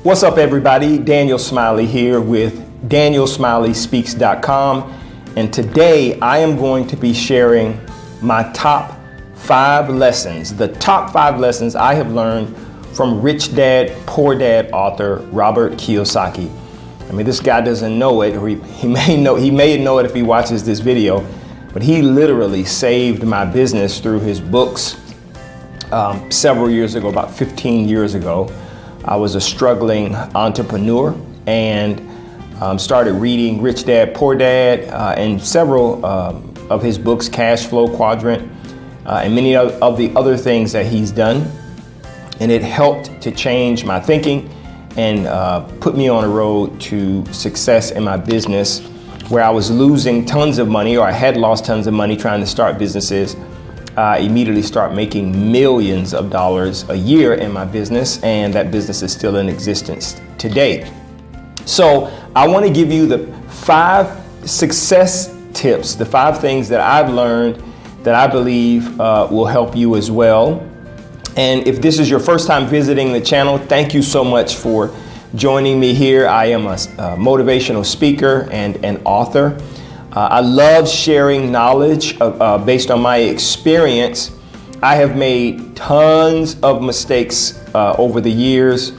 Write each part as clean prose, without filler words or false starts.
What's up, everybody? Daniel Smiley here with DanielSmileySpeaks.com, and today I am going to be sharing my top 5 lessons, the top 5 lessons I have learned from Rich Dad, Poor Dad author Robert Kiyosaki. I mean, this guy doesn't know it, or he may know it if he watches this video, but he literally saved my business through his books several years ago, about 15 years ago. I was a struggling entrepreneur and started reading Rich Dad, Poor Dad and several of his books, Cash Flow Quadrant, and many of the other things that he's done. And it helped to change my thinking and put me on a road to success in my business, where I was losing tons of money, or I had lost tons of money trying to start businesses. I immediately start making millions of dollars a year in my business, and that business is still in existence today. So I want to give you the 5 success tips, the 5 things that I've learned that I believe will help you as well. And if this is your first time visiting the channel, thank you so much for joining me here. I am a motivational speaker and an author. I love sharing knowledge based on my experience. I have made tons of mistakes over the years,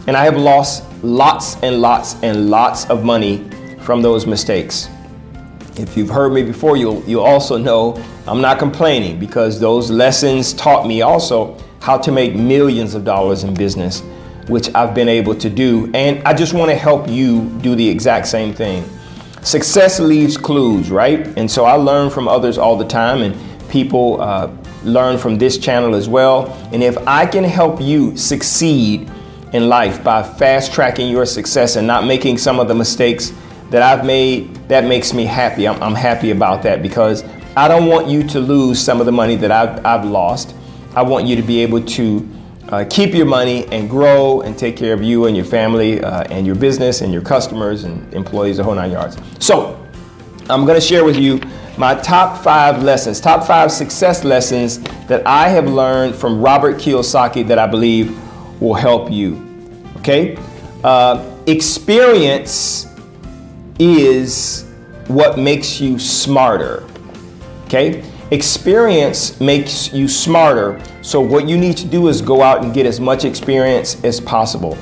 and I have lost lots and lots and lots of money from those mistakes. If you've heard me before, you'll also know I'm not complaining, because those lessons taught me also how to make millions of dollars in business, which I've been able to do. And I just want to help you do the exact same thing. Success leaves clues, right? And so I learn from others all the time, and people learn from this channel as well. And if I can help you succeed in life by fast tracking your success and not making some of the mistakes that I've made, that makes me happy. I'm happy about that, because I don't want you to lose some of the money that I've lost. I want you to be able to keep your money and grow and take care of you and your family and your business and your customers and employees, the whole 9 yards. So I'm going to share with you my top 5 lessons, top 5 success lessons that I have learned from Robert Kiyosaki that I believe will help you. Okay? Experience is what makes you smarter. Okay? Experience makes you smarter. So what you need to do is go out and get as much experience as possible.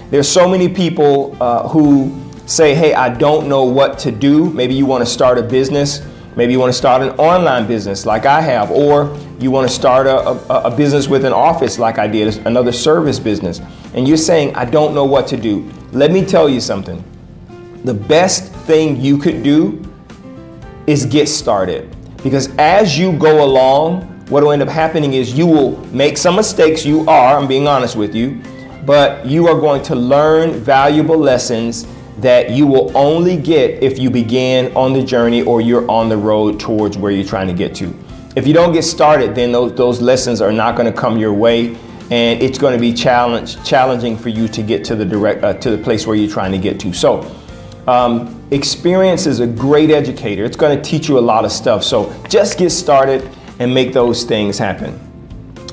There's so many people who say, hey, I don't know what to do. Maybe you want to start a business. Maybe you want to start an online business like I have, or you want to start a business with an office like I did, another service business. And you're saying, I don't know what to do. Let me tell you something. The best thing you could do is get started. Because as you go along, what will end up happening is you will make some mistakes. I'm being honest with you, but you are going to learn valuable lessons that you will only get if you begin on the journey, or you're on the road towards where you're trying to get to. If you don't get started, then those lessons are not going to come your way, and it's going to be challenging for you to get to the place where you're trying to get to. So experience is a great educator. It's going to teach you a lot of stuff. So just get started and make those things happen.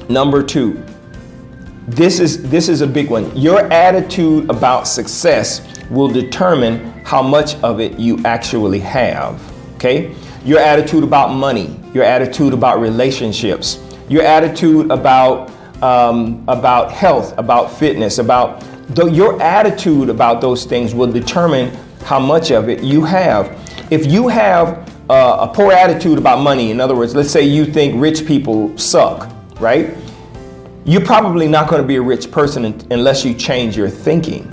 Number 2, this is a big one. Your attitude about success will determine how much of it you actually have. Okay? Your attitude about money, your attitude about relationships, your attitude about health, about fitness, your attitude about those things will determine how much of it you have. If you have a poor attitude about money, in other words, let's say you think rich people suck, right? You're probably not going to be a rich person unless you change your thinking.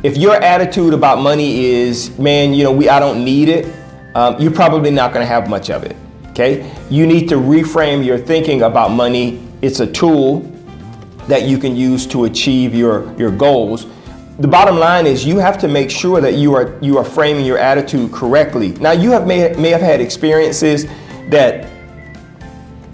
If your attitude about money is, man, I don't need it, you're probably not going to have much of it. Okay? You need to reframe your thinking about money. It's a tool that you can use to achieve your goals. The bottom line is you have to make sure that you are framing your attitude correctly. Now, you may have had experiences that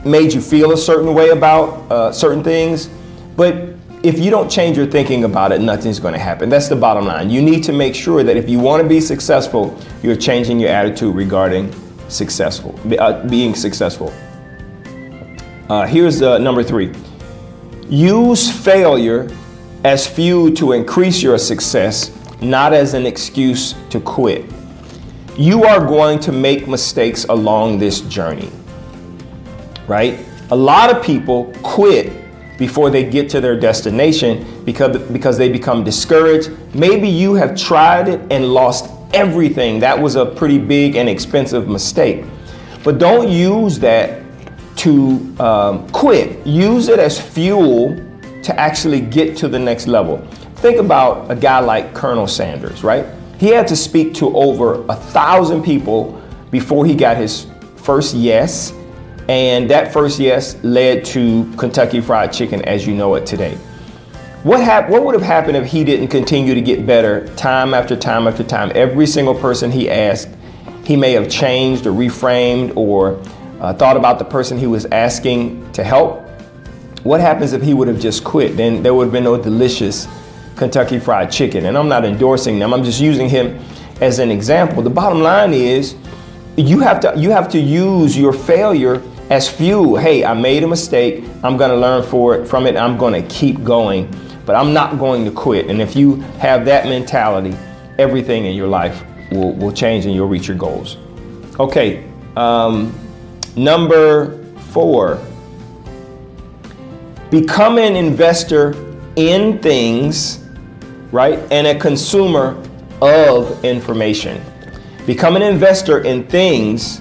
made you feel a certain way about certain things, but if you don't change your thinking about it, nothing's going to happen. That's the bottom line. You need to make sure that if you want to be successful, you're changing your attitude regarding being successful. Here's number 3. Use failure as fuel to increase your success, not as an excuse to quit. You are going to make mistakes along this journey, right? A lot of people quit before they get to their destination because they become discouraged. Maybe you have tried it and lost everything. That was a pretty big and expensive mistake. But don't use that to quit. Use it as fuel to actually get to the next level. Think about a guy like Colonel Sanders, right? He had to speak to over 1,000 people before he got his first yes. And that first yes led to Kentucky Fried Chicken as you know it today. What would have happened if he didn't continue to get better time after time after time? Every single person he asked, he may have changed or reframed or thought about the person he was asking to help. What happens if he would have just quit? Then there would have been no delicious Kentucky Fried Chicken. And I'm not endorsing them. I'm just using him as an example. The bottom line is you have to use your failure as fuel. Hey, I made a mistake. I'm going to learn from it. I'm going to keep going, but I'm not going to quit. And if you have that mentality, everything in your life will change and you'll reach your goals. Okay. Number 4, become an investor in things, right? And a consumer of information. Become an investor in things,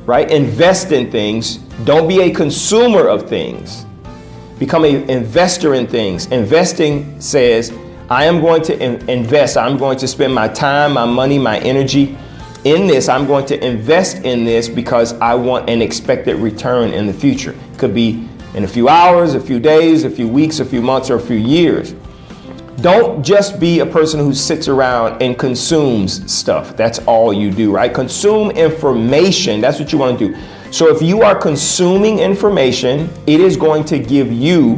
right? Invest in things. Don't be a consumer of things. Become an investor in things. Investing says, I am going to invest. I'm going to spend my time, my money, my energy in this. I'm going to invest in this because I want an expected return in the future. It could be in a few hours, a few days, a few weeks, a few months, or a few years. Don't just be a person who sits around and consumes stuff. That's all you do, right? Consume information. That's what you want to do. So if you are consuming information, it is going to give you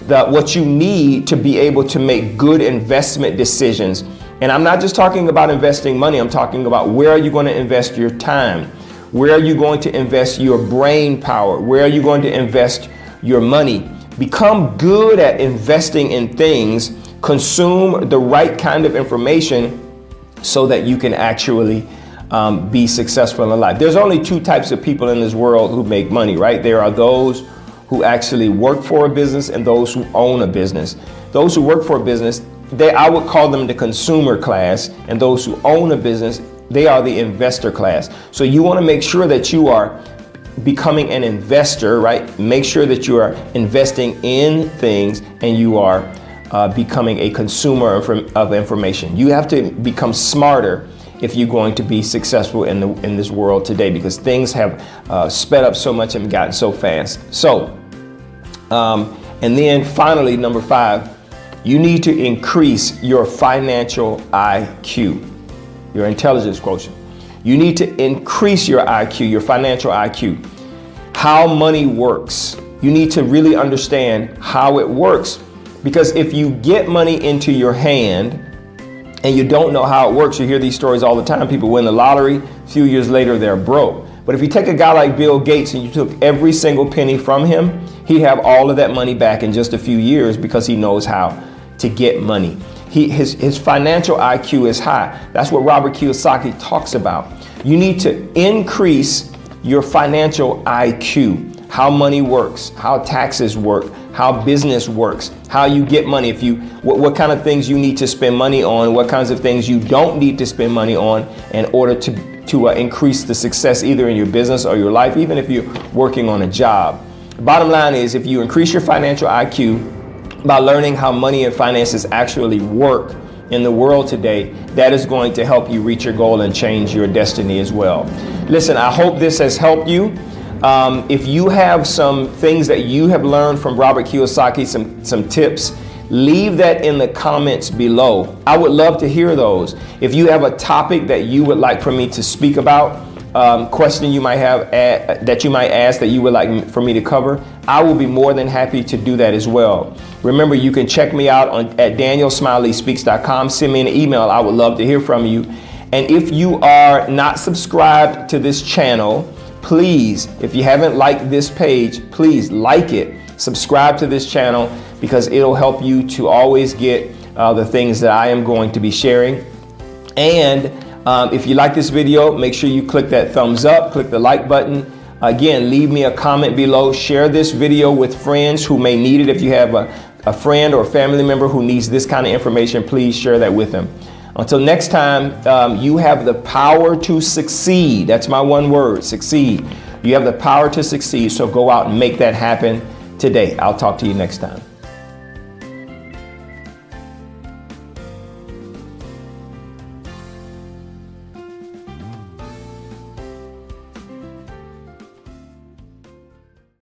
what you need to be able to make good investment decisions. And I'm not just talking about investing money. I'm talking about where are you going to invest your time? Where are you going to invest your brain power? Where are you going to invest your money? Become good at investing in things. Consume the right kind of information so that you can actually be successful in life. There's only 2 types of people in this world who make money, right? There are those who actually work for a business and those who own a business. Those who work for a business, I would call them the consumer class, and those who own a business, they are the investor class. So you want to make sure that you are becoming an investor, right? Make sure that you are investing in things and you are becoming a consumer of information. You have to become smarter if you're going to be successful in this world today, because things have sped up so much and gotten so fast. So, and then finally, number 5, you need to increase your financial IQ, your intelligence quotient. You need to increase your IQ, your financial IQ, how money works. You need to really understand how it works, because if you get money into your hand and you don't know how it works, you hear these stories all the time. People win the lottery, a few years later they're broke. But if you take a guy like Bill Gates and you took every single penny from him, he'd have all of that money back in just a few years because he knows how to get money. His financial IQ is high. That's what Robert Kiyosaki talks about. You need to increase your financial IQ, how money works, how taxes work, how business works, how you get money, what kind of things you need to spend money on, what kinds of things you don't need to spend money on in order to increase the success either in your business or your life, even if you're working on a job. The bottom line is, if you increase your financial IQ by learning how money and finances actually work in the world today, that is going to help you reach your goal and change your destiny as well. Listen, I hope this has helped you. If you have some things that you have learned from Robert Kiyosaki, some tips, leave that in the comments below. I would love to hear those. If you have a topic that you would like for me to speak about, question you might have that you might ask that you would like for me to cover, I will be more than happy to do that as well. Remember, you can check me out at danielsmiley.speaks.com. Send me an email. I would love to hear from you. And if you are not subscribed to this channel, please, if you haven't liked this page, please like it. Subscribe to this channel because it'll help you to always get the things that I am going to be sharing. And if you like this video, make sure you click that thumbs up, click the like button. Again, leave me a comment below. Share this video with friends who may need it. If you have a friend or a family member who needs this kind of information, please share that with them. Until next time, you have the power to succeed. That's my one word, succeed. You have the power to succeed, so go out and make that happen today. I'll talk to you next time.